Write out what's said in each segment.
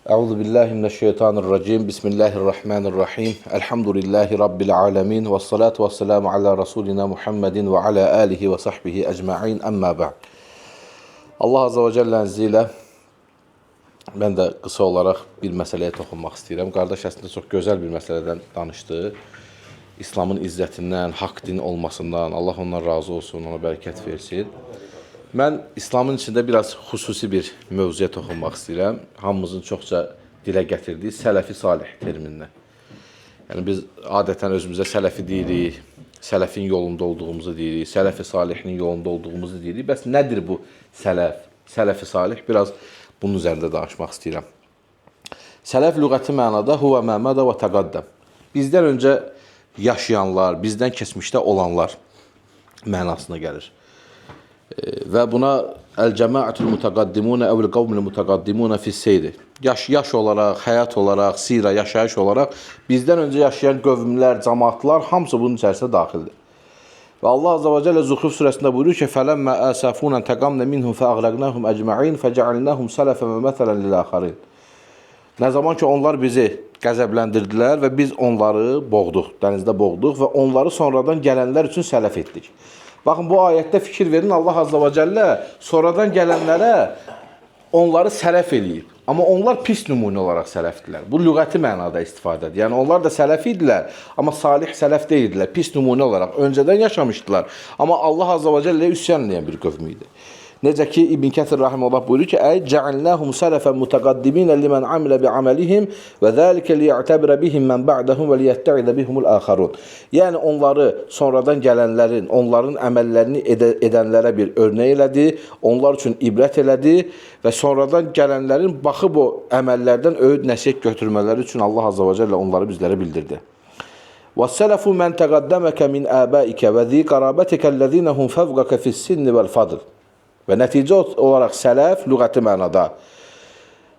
Euzu billahi mineşşeytanirracim. Bismillahirrahmanirrahim. Elhamdülillahi rabbil alamin ve salatu vesselamu ala rasulina Muhammedin ve ala alihi ve sahbihi ecmaîn. Amma ba'd. Allah azze ve celle'nin izniyle ben de kısa olarak bir meseleye toxunmaq istəyirəm. Qardaş əslində çox gözəl bir məsələdən danışdı. İslamın izzətindən, haqq din olmasından, Allah ondan razı olsun, ona bərəkət versin. Mən İslamın içində biraz xüsusi bir mövzuya toxunmaq istəyirəm. Hamımızın çoxca dilə gətirdiyi sələfi salih terminini. Yəni biz adətən özümüzə sələfi deyirik, sələfin yolunda olduğumuzu deyirik, sələfi salihinin yolunda olduğumuzu deyirik. Bəs nədir bu sələf, sələfi salih? Biraz bunun üzərində danışmaq istəyirəm. Sələf lüğəti mənada huvə məmədə və təqaddəm. Bizdən öncə yaşayanlar, bizdən keçmişdə olanlar mənasına gəlir. Və buna əl-cəmaətul mutaqaddimunə əvl qavmul mutaqaddimunə fis-seyri. Yaş olaraq, həyat olaraq, sira, yaşayış olaraq bizdən öncə yaşayan qövmlər, cəmaatlar hamısı bunun içərisində daxildir. Və Allah azza və cəllə Zuhruf surəsində buyurur ki: "Fələmmə əsəfunə təqamna minhum fəəğraqnahum əcmaîn fəcəalnahum sələfən və məsələn lil-axarin." Nə zaman ki onlar bizi qəzəbləndirdilər və biz onları boğduq, dənizdə boğduq və onları sonradan gələnlər üçün sələf etdik. Baxın, bu ayətdə fikir verin, Allah azza və cəllə sonradan gələnlərə onları sələf eləyib. Amma onlar pis nümunə olaraq sələfdilər. Bu lüğəti mənada istifadədir. Yəni onlar da sələf idilər, amma salih sələf deyildilər. Pis nümunə olaraq öncədən yaşamışdılar. Amma Allah azza və cəllə üsyan edən bir qövm idi. Necə ki İbn Kəthir rahimehullah buyurur ki: "Ey ca'alnahum salafen mutaqaddimin limen amila bi'amalihim və zalika liya'tabira bihim men ba'dahum və liyetta'ida bihumul axarun." Yəni onları sonradan gələnlərin, onların əməllərini edənlərə bir örnək elədi, onlar üçün ibrət elədi və sonradan gələnlərin baxıb o əməllərdən öyüd nəsihət götürmələri üçün Allah azza və cəllə onları bizlərə bildirdi. وَالسَّلَفُ مَنْ تَقَدَّمَكَ مِنْ آبَائِكَ وَذِي قَرَابَتِكَ الَّذِينَ هُمْ فَوْقَكَ فِي السِّنِّ وَالْفَضْلِ. Və nəticə olaraq sələf lüğəti mənada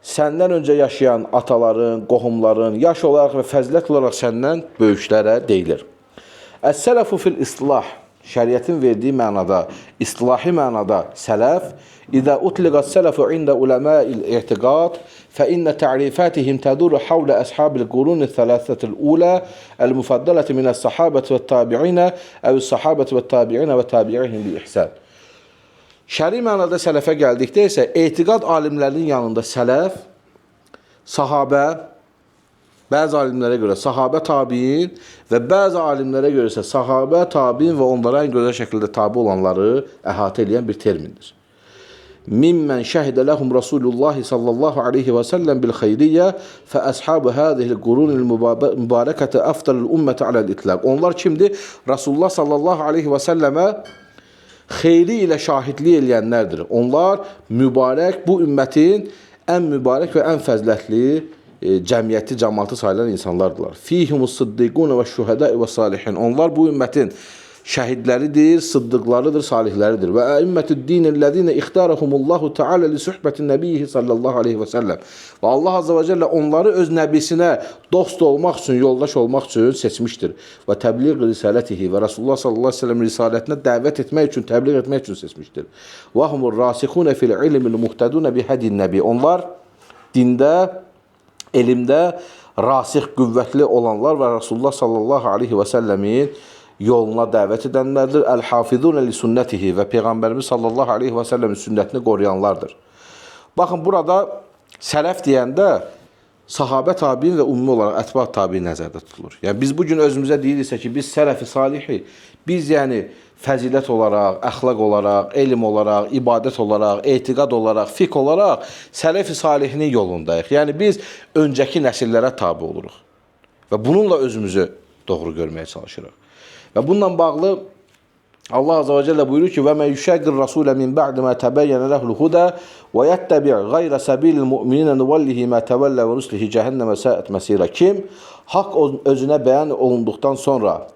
səndən öncə yaşayan ataların, qohumların, yaş olaraq və fəzilət olaraq səndən böyüklərə deyilir. Əs-sələfu fil-islah, şəriətin verdiyi mənada, islahi mənada sələf, İzə utliqas sələfu ində uləmə-il-i'tiqad fəinnə tə'rifatihim təduru havlə əshabil qurun-i-thələthətil ulə əl-müfəddələti minəs-sahabəti və-tabi'inə əv-sahabəti və-tabi'inə və tabi'ihim bi-ihsən. Şəri mənada sələfə gəldikdə isə etiqad alimlərinin yanında sələf, sahabə, bəzi alimlərə görə sahabə tabiin və bəzi alimlərə görə isə sahabə tabiin və onlara ən gözəl şəkildə tabi olanları əhatə edən bir termindir. Mimmən şəhidə ləhum Rasulullah sallallahu aleyhi və səlləm bil-xeyriyyə fə-əshabı hədihil qurunil mübarəkətə əfdəlil ümmətə aləl-itlaq. Onlar kimdir? Rasulullah sallallahu aleyhi və səlləmə xeyri ilə şahidlik eləyənlərdir. Onlar mübarək, bu ümmətin ən mübarək və ən fəzilətli cəmiyyəti, cəmaatı sayılan insanlardılar. Fihimus sıddiqun və şühədə və salihin. Onlar bu ümmətin şəhidləridir, sıddıqlarıdır, salihləridir. Və əimmətüddinillezine ixtarahumullahu Teala li suhbetin nebiyyi sallallahu aleyhi və səlləm. Və Allah azze və cəllə onları öz nəbisinə dost olmaq üçün, yoldaş olmaq üçün seçmişdir. Və təbliğ risalətihi və Rasulullah sallallahu aleyhi və səlləm risalətinə dəvət etmək üçün, təbliğ etmək üçün seçmişdir. Və humur rasixune fil ilmil muhtədunə bihədin nəbi. Onlar dində, elmdə rasix, qüvvətli olanlar və Rasulullah sallallahu aleyhi və səlləmin yoluna dəvət edənlərdir. Əl-hafizunə li sünnətihi və Peyğəmbərimiz sallallahu aleyhi və səlləmin sünnətini qoruyanlardır. Baxın, burada sələf deyəndə sahabə tabiin və ümumi olaraq ətba tabiin nəzərdə tutulur. Yəni biz bugün özümüzə deyiriksə ki, biz sələfi salihi, biz yəni fəzilət olaraq, əxlaq olaraq, elm olaraq, ibadət olaraq, etiqad olaraq, fiqh olaraq sələfi salihinin yolundayıq. Yəni biz öncəki nəsillərə tabi oluruq və bununla özümüzü doğru görməyə çalışırıq. Və bununla bağlı Allah azze və cəllə buyurur ki: "Və mə yüşəqqir rasulə min ba'd ma təbəyyənə lehul huda və yəttəbi' qeyra sabilil mu'minina nuvallihi ma təvəllə və nuslihi cəhənnəmə sa'at məsira." Kim haqq özünə bəyan olunduqdan sonra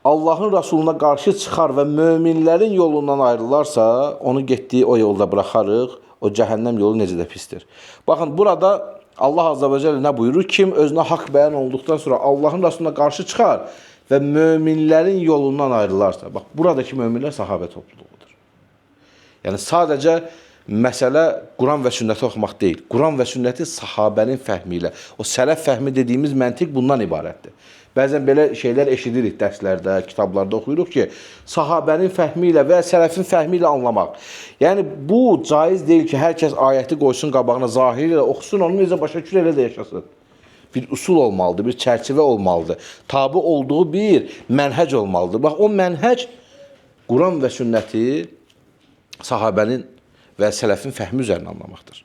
Allahın Rasuluna qarşı çıxar və möminlərin yolundan ayrılarsa, onu getdiyi o yolda buraxarıq, o cəhənnəm yolu necə də pisdir. Baxın, burada Allah azze və cəllə nə buyurur? Kim özünə haqq bəyan olunduqdan sonra Allahın Rasuluna qarşı çıxar və möminlərin yolundan ayrılarsa, bax, buradakı möminlər sahabə topluluğudur. Yəni, sadəcə məsələ Quran və sünnəti oxumaq deyil. Quran və sünnəti sahabənin fəhmi ilə, o sələf fəhmi dediyimiz məntiq bundan ibarətdir. Bəzən belə şeylər eşidirik dərslərdə, kitablarda oxuyuruq ki, sahabənin fəhmi ilə və sələfin fəhmi ilə anlamaq. Yəni, bu caiz deyil ki, hər kəs ayəti qoysun qabağına, zahiri ilə oxusun, onu necə başa düşür, elə də yaşasın. Bir usul olmalıdır, bir çərçivə olmalıdır. Tabi olduğu bir mənhəc olmalıdır. Bax, o mənhəc Quran və sünnəti sahabənin və sələfin fəhmi üzərinə anlamaqdır.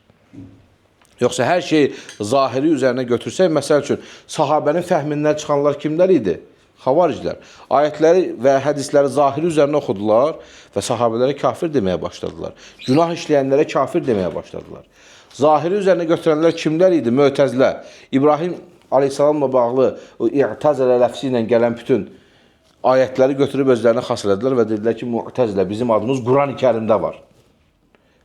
Yoxsa hər şeyi zahiri üzərinə götürsək, məsəl üçün, sahabənin fəhmindən çıxanlar kimlər idi? Xavariclər. Ayətləri və hədisləri zahiri üzərinə oxudular və sahabələrə kafir deməyə başladılar. Günah işləyənlərə kafir deməyə başladılar. Zahiri üzərinə götürənlər kimlər idi? Mötəzilə. İbrahim aleyhissalamla bağlı i'təzələ ləfsi ilə gələn bütün ayətləri götürüb özlərinə xas elədilər və dedilər ki, Mu'təzilə, bizim adımız Quran-ı Kərimdə var.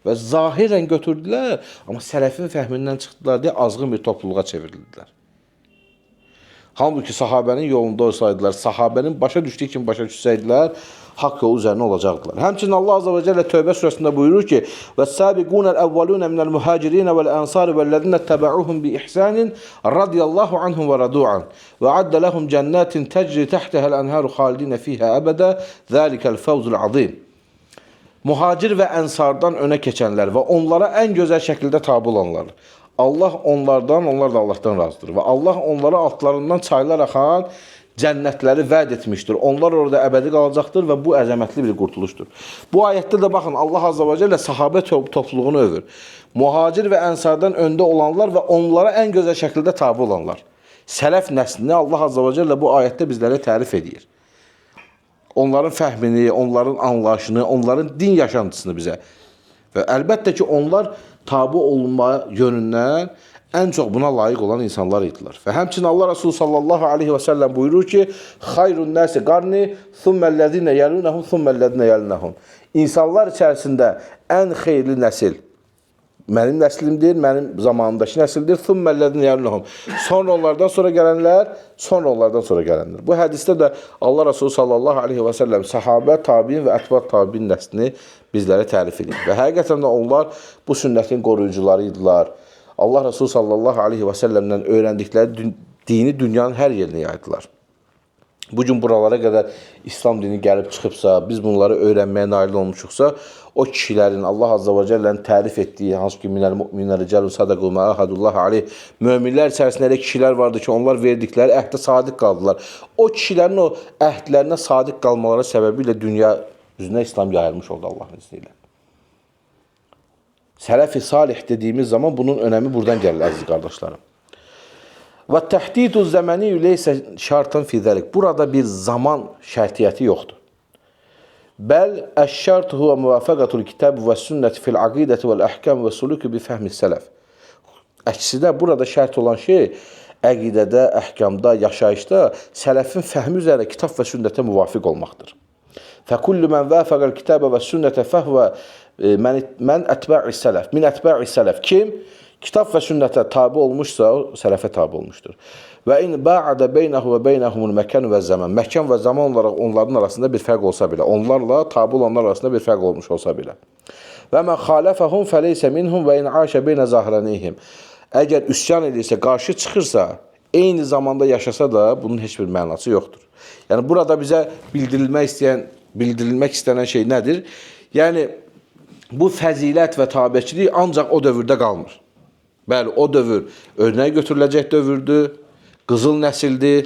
Və zahirən götürdülər, amma sələfin fəhmindən çıxdılar deyə azğın bir topluluğa çevrildilər. Halbuki sahabənin yolunda olsaydılar, sahabənin başa düşdüyü kimi başa düşsəydilər, haqq yolu üzərinə olacaqdılar. Həmçinin Allah Azze ve Celle Tövbə surəsində buyurur ki, وَالسَّابِقُونَ الْأَوَّلُونَ مِنَ الْمُهَاجِرِينَ وَالْأَنصَارِ وَالَّذِينَ اتَّبَعُوهُمْ بِإِحْسَانٍ رَضِيَ اللَّهُ عَنْهُمْ وَرَضُوا عَنْهُ وَأَعَدَّ لَهُمْ جَنَّاتٍ تَجْرِي تَحْتَهَا الْأَنْهَارُ خَالِدِينَ فِيهَا أَبَدًا ذَلِكَ الْفَوْزُ الْعَظِيمُ. Muhacir və ənsardan önə keçənlər və onlara ən gözəl şəkildə tabi olanlar. Allah onlardan, onlar da Allahdan razıdır. Və Allah onlara altlarından çaylar axan cənnətləri vəd etmişdir. Onlar orada əbədi qalacaqdır və bu əzəmətli bir qurtuluşdur. Bu ayətdə də baxın, Allah Azze ve Celle sahabə topluluğunu övür. Muhacir və ənsardan öndə olanlar və onlara ən gözəl şəkildə tabi olanlar. Sələf nəslini Allah Azze ve Celle bu ayətdə bizlərə tərif edir. Onların fəhmini, onların anlayışını, onların din yaşantısını bizə. Və əlbəttə ki, onlar tabi olma yönündən ən çox buna layiq olan insanlar idilər. Və həmçinin Allah Resulü sallallahu aleyhi və səlləm buyurur ki, xayrun nəsi qarni, thumməlləzinə yəlunəhum, thumməlləzinə yəlunəhum. İnsanlar içərisində ən xeyirli nəsil mənim nəslimdir, mənim zamanımdakı nəsildir. Thumməlləzinə yəlunəhum. Sonra onlardan sonra gələnlər, sonra onlardan sonra gələnlər. Bu hədisdə də Allah Resulü sallallahu aleyhi və səlləm sahabə, tabiin və ətbə tabiin nəslini bizlərə tərif edir. Və həqiqətən də onlar bu sünnətin qoruyucuları idilər. Allah Resulü sallallahu aleyhi və səlləmdən öyrəndikləri dini dünyanın hər yerinə yaydılar. Bugün buralara qədər İslam dini gəlib çıxıbsa, biz bunları öyrənməyə nail olmuşuqsa, o kişilərin, Allah Azze ve Celle'nin tərif etdiyi, hansı ki, minəl müminə ricəlun sadəqu mə əhədullah aleyh, möminlər içərisində elə kişilər vardı ki, onlar verdikləri əhdə sadiq qaldılar. O kişilərin o əhdlərinə sadiq qalmaları səbəbilə dünya üzünə İslam yayılmış oldu Allah'ın izniyle. Sələf-i salih dediyimiz zaman bunun önəmi buradan gəlir, əziz qardaşlarım. Və təhdidu zəməni leysə şartın fi zəlik. Burada bir zaman şərtiyyəti yoxdur. Bəl əş-şart huvə müvafəqatul kitab və sünnət fil aqidəti vəl əhkəm və suluki bi fəhmi sələf. Əksidə burada şərt olan şey əqidədə, əhkamda, yaşayışda sələfin fəhmi üzərə kitab və sünnətə müvafiq olmaqdır. Fəkullu mən vəfəqəl kitabə və sünnətə fəhvə mən ətbə'i sələf. Min ətbə'i sələf. Kim? Kitab və sünnətə tabi olmuşsa, o sələfə tabi olmuşdur. Və in ba'ada beynəhu və beynəhumul məkan və zaman. Məkan və zaman olaraq onların arasında bir fərq olsa belə, onlarla tabi olanlar arasında bir fərq olmuş olsa belə. Və mən xaləfəhum fəleysə minhum və in aşə beynə zahranihim. Əgər üsyan edirsə, qarşı çıxırsa, eyni zamanda yaşasa da bunun heç bir mənası yoxdur. Yəni burada bizə bildirilmək istənən şey nədir? Yəni bu fəzilət və tabiçilik ancaq o dövrdə qalmır. Bəli, o dövr örnək götürüləcək dövrdür, qızıl nəsildir,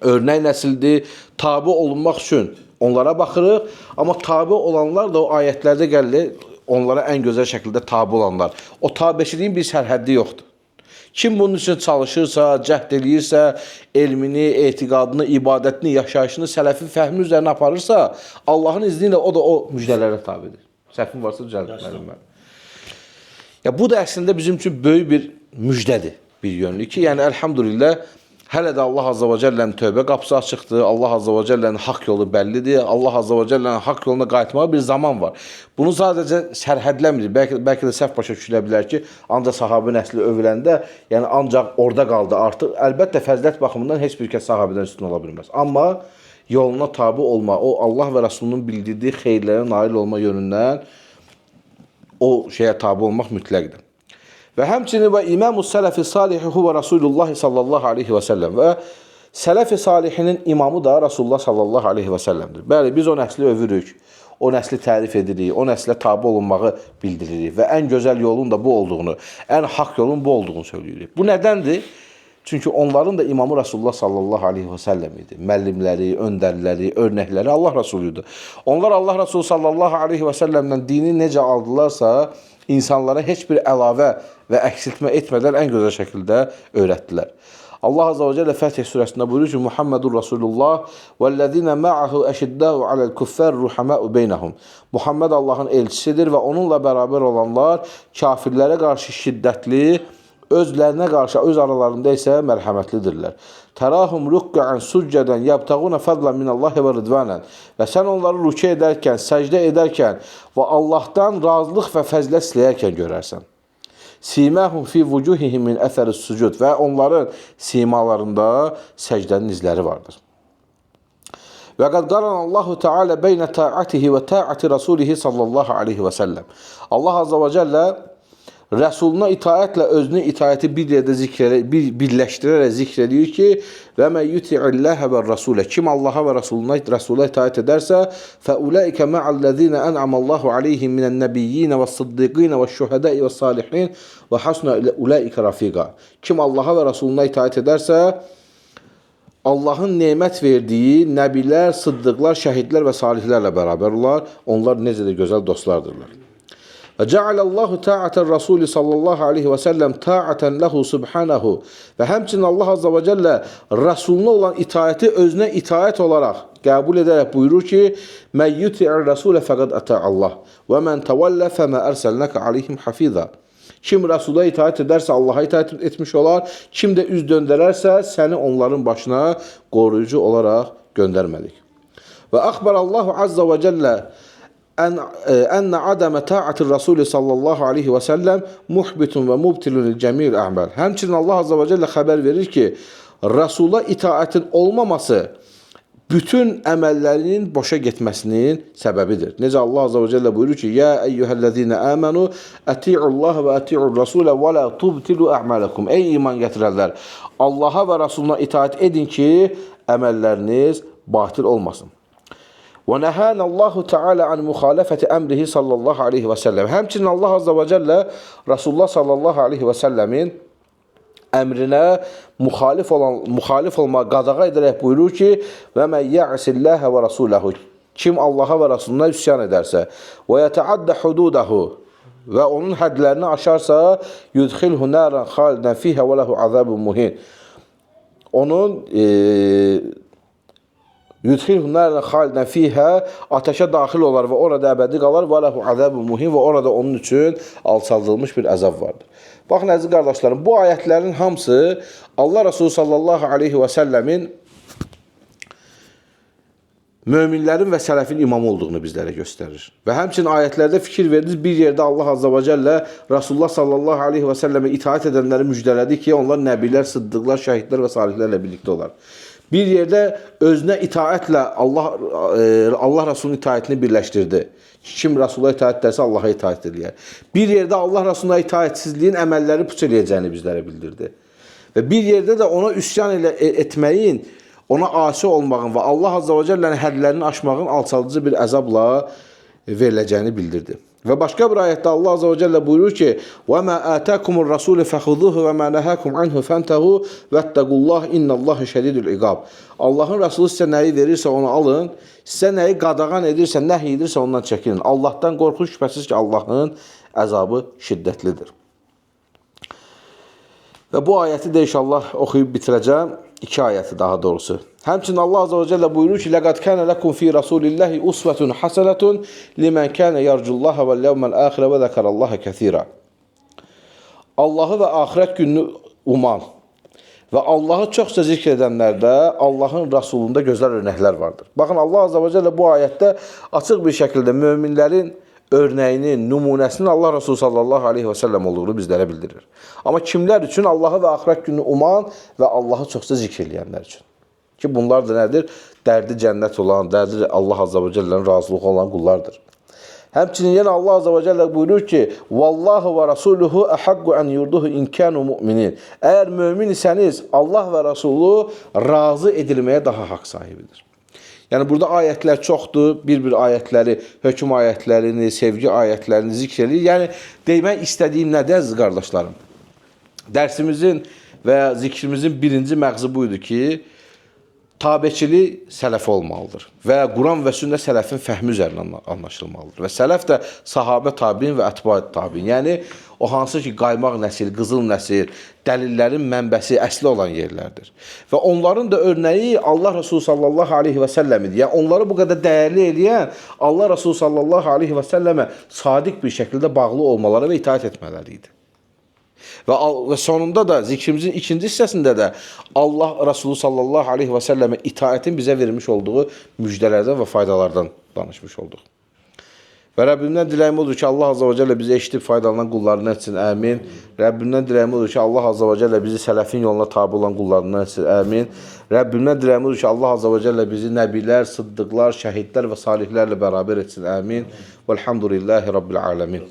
örnək nəsildir, tabi olunmaq üçün onlara baxırıq, amma tabi olanlar da o ayətlərdə gəlir, onlara ən gözəl şəkildə tabi olanlar. O tabiçiliyin bir sərhəddi yoxdur. Kim bunun üçün çalışırsa, cəhd eləyirsə, elmini, etiqadını, ibadətini, yaşayışını sələfin fəhmi üzərinə aparırsa, Allahın izni ilə o da o müjdələrə tabidir. Səhvim varsa düzəltməliyim mən. Ya bu da əslində bizim üçün böyük bir müjdədir bir yönlü ki, yəni əlhamdülillah hələ də Allah Azze ve Celle'nin tövbə qapısı açıqdır, Allah Azze ve Celle'nin haqq yolu bəllidir, Allah Azze ve Celle'nin haqq yoluna qayıtmağa bir zaman var. Bunu sadəcə sərhədləmir, bəlkə də səhv başa düşülə bilər ki, ancaq sahabə nəsli övüləndə, yəni ancaq orada qaldı artıq. Əlbəttə fəzilət baxımından heç bir kəs sahabədən üstün ola bilməz. Amma yoluna tabi olma, o Allah və Rasulunun bildirdiyi xeyirlərə nail olma yönündən o şeyə tabi olmaq mütləqdir. Və həmçinin və İmam-ı Sələfi Salihi huvə Rasulullah sallallahu aleyhi və səlləm və Sələfi Salihinin imamı da Rasulullah sallallahu aleyhi və səlləmdir. Bəli, biz o nəsli övürük, o nəsli tərif edirik, o nəslə tabi olunmağı bildiririk və ən gözəl yolun da bu olduğunu, ən haqq yolun bu olduğunu söyləyirik. Bu nədəndir? Çünki onların da imamı Rasulullah sallallahu aleyhi və səlləm idi. Müəllimləri, öndərləri, örnəkləri Allah Rasulüdür. Onlar Allah Rasulü sallallahu aleyhi və səlləmdən dini necə aldılarsa, insanlara heç bir əlavə və əksiltmə etmədən ən gözəl şəkildə öyrətdilər. Allah Azze ve Celle Fətih surəsində buyurur ki, Muhammedur Rasulullah vəllezine ma'ahu eşiddâhu alel kuffar ruhamâ'u beynəhum. Muhammed Allahın elçisidir və onunla bərabər olanlar kafirlərə qarşı şiddətli, özlərinə qarşı, öz aralarında isə mərhəmətlidirlər. Tərahum rukkan succeden yabtaguna fadlan minallahi və ridvanan. Və sən onları rükû edərkən, səcdə edərkən və Allahdan razılıq və fəzilət istəyərkən görərsən. Simahum fi vucuhihim min əsəris sucud və onların simalarında səcdənin izləri vardır. Və qad qaran Allahu Teala beynə taatihi və taati rasulihi sallallahu aleyhi və səlləm. Allah Azze ve Celle Rəsuluna itaətlə özünü itaəti bir yerdə birləşdirərək zikr edir ki, və mən yuti'illəhə və rasulə. Kim Allaha və Rasula itaət edərsə, fəuləikə mə'əl-ləzīnə ən'amallahu aleyhim minən-nəbiyyinə və sıddiqinə və şühədəi və salihin və hasnə uləikə rafiqa. Kim Allaha və Rasuluna itaət edərsə, Allahın nemət verdiyi nəbilər, sıddıqlar, şəhidlər və salihlərlə bərabər olar. Onlar necə də gözəl dostlardırlar. Və cəalallahu ta'atan Rasuli sallallahu aleyhi və səlləm ta'atan ləhu subhanahu. Və həmçinin Allah Azze ve Celle Rasuluna olan itaəti özünə itaət olaraq qəbul edərək buyurur ki, mən yuti'ir rasulə fəqad ata'allah və mən təvəllə fəmə ərsəlnəkə aleyhim hafizə. Kim Rasula itaət edərsə Allaha itaət etmiş olar, kim də üz döndərərsə səni onların başına qoruyucu olaraq göndərmədik. Və əxbərallahu Azze ve Celle enne ademe ta'atir Rasulü sallallahu aleyhi ve sellem muhbitun ve mubtilun cemil a'mal. Həmçinin Allah Azze ve Celle xəbər verir ki, Rasula itaətin olmaması bütün əməllərinin boşa getməsinin səbəbidir. Necə Allah Azze ve Celle buyurur ki, ya eyyuhəllezine amanu ati'ullaha və ati'ur rasulə və la tubtilu a'malakum. Ey iman gətirənlər, Allaha və Rasuluna itaət edin ki, əməlləriniz batil olmasın. وَنَهَانَ اللّٰهُ تَعَالَى عَنْ مُخَالَفَةِ əmrihi sallallahu aleyhi və səlləm. Həmçinin Allah Azze ve Celle Resulullah sallallahu aleyhi və səlləmin əmrinə müxalif olmağı qadağa edərək buyurur ki, وَمَنْ يَعْسِ اللّٰهَ وَرَسُولَهُ. Kim Allaha və Rasuluna üsyan edərsə, وَيَتَعَدَّ حُدُودَهُ və onun hədlərini aşarsa, يُدْخِلْهُ نَارًا خَالِدًا فِيهَا وَلَهُ عَذَابٌ مُهِينٌ. Onun yudxilhu nâren xalidən fîhə, ateşə daxil olar və orada əbədi qalar və ləhu əzəbun muhin və orada onun üçün alçaldılmış bir əzab vardır. Baxın əziz qardaşlarım, bu ayətlərin hamısı Allah Resulü sallallahu aleyhi və səlləmin möminlərin və sələfin imamı olduğunu bizlərə göstərir. Və həmçinin ayətlərdə fikir verdiniz, bir yerdə Allah Azze ve Celle Resulullah sallallahu aleyhi və səlləmə itaət edənləri müjdələdi ki, onlar nəbilər, sıddıqlar, şəhidlər və salihlərlə birlikdə olar. Bir yerdə özünə itaətlə Allah Resulünün itaətini birləşdirdi. Kim Resuluna itaət edərsə Allaha itaət edir. Bir yerdə Allah Resuluna itaətsizliyin əməlləri puç eləyəcəyini bizlərə bildirdi. Və bir yerdə də ona üsyan etməyin, ona asi olmağın və Allah Azze ve Celle'nin hədlərini aşmağın alçaldıcı bir əzabla veriləcəyini bildirdi. Və başqa bir ayətdə Allah Azze ve Celle buyurur ki, وَمَا آتَاكُمُ الرَّسُولِ فَخُذُوهُ وَمَا نَهَاكُمْ عَنْهُ فَانْتَهُوا وَاتَّقُوا اللّٰهِ اِنَّ اللّٰهِ شَدِيدُ الْعِقَابِ. Allahın Resulü sizə nəyi verirsə onu alın, sizə nəyi qadağan edirsə, nəhy edirsə ondan çəkinin. Allahdan qorxun, şübhəsiz ki, Allahın əzabı şiddətlidir. Və bu ayəti də inşallah oxuyub bitirəcəm. İki ayəti daha doğrusu. Həmçinin Allah Azze ve Celle buyurur ki, لَقَدْ كَانَ لَكُمْ فِي رَسُولِ اللّٰهِ أُسْوَةٌ حَسَنَةٌ لِمَنْ كَانَ يَرْجُ اللّٰهَ وَالْيَوْمَ الْآخِرَ وَذَكَرَ اللّٰهَ كَثِيرًا. Allahı və axirət gününü uman və Allahı çoxca zikr edənlərdə Allahın Rasulunda gözəl örnəklər vardır. Baxın, Allah Azze ve Celle bu ayətdə açıq bir şəkildə möminlərin örnəyinin, nümunəsinin Allah Resulü sallallahu aleyhi və səlləm olduğunu bizlərə bildirir. Amma kimlər üçün? Allahı və axirət gününü uman və Allahı çoxca zikr edənlər üçün. Ki bunlar da nədir? Dərdi cənnət olan, dərdi Allah Azze ve Celle'nin razılığı olan qullardır. Həmçinin yenə Allah Azze ve Celle buyurur ki, Vallahu ve Rasuluhu ahakku en yurduhu inkanu mu'minin. Eğer mümin iseniz Allah ve Resulü razı edilmeye daha hak sahibidir. Yəni burada ayətlər çoxdur. Bir-bir ayətləri, hökm ayətlərini, sevgi ayətlərini zikr edir. Yəni demək istədiyim nədir əziz qardaşlarım? Dərsimizin və zikrimizin birinci məğzi buydu ki, tabeçilik sələf olmalıdır və Quran və sünnə sələfin fəhmi üzərindən anlaşılmalıdır. Və sələf də sahabə tabiin və ətba tabiin. Yəni o hansı ki qaymaq nəsil, qızıl nəsil, dəlillərin mənbəsi, əsli olan yerlərdir. Və onların da örnəyi Allah Resulü sallallahu aleyhi və səlləm idi. Yəni onları bu qədər dəyərli eləyən Allah Resulü sallallahu aleyhi və səlləmə sadiq bir şəkildə bağlı olmaları və itaat etmələri idi. Və sonunda da zikrimizin ikinci hissəsində də Allah Resulü sallallahu aleyhi və səlləmə itaətin bizə vermiş olduğu müjdələrdən və faydalardan danışmış olduq. Və Rəbbimdən diləyim odur ki, Allah Azze ve Celle bizi eşitib faydalanan qullarından etsin, əmin. Rəbbimdən diləyim odur ki, Allah Azze ve Celle bizi sələfin yoluna tabi olan qullarından etsin, əmin. Rəbbimdən diləyim odur ki, Allah Azze ve Celle bizi nəbilər, sıddıqlar, şəhidlər və salihlərlə bərabər etsin, əmin. Vəlhamdülillahi Rabbil aləmin.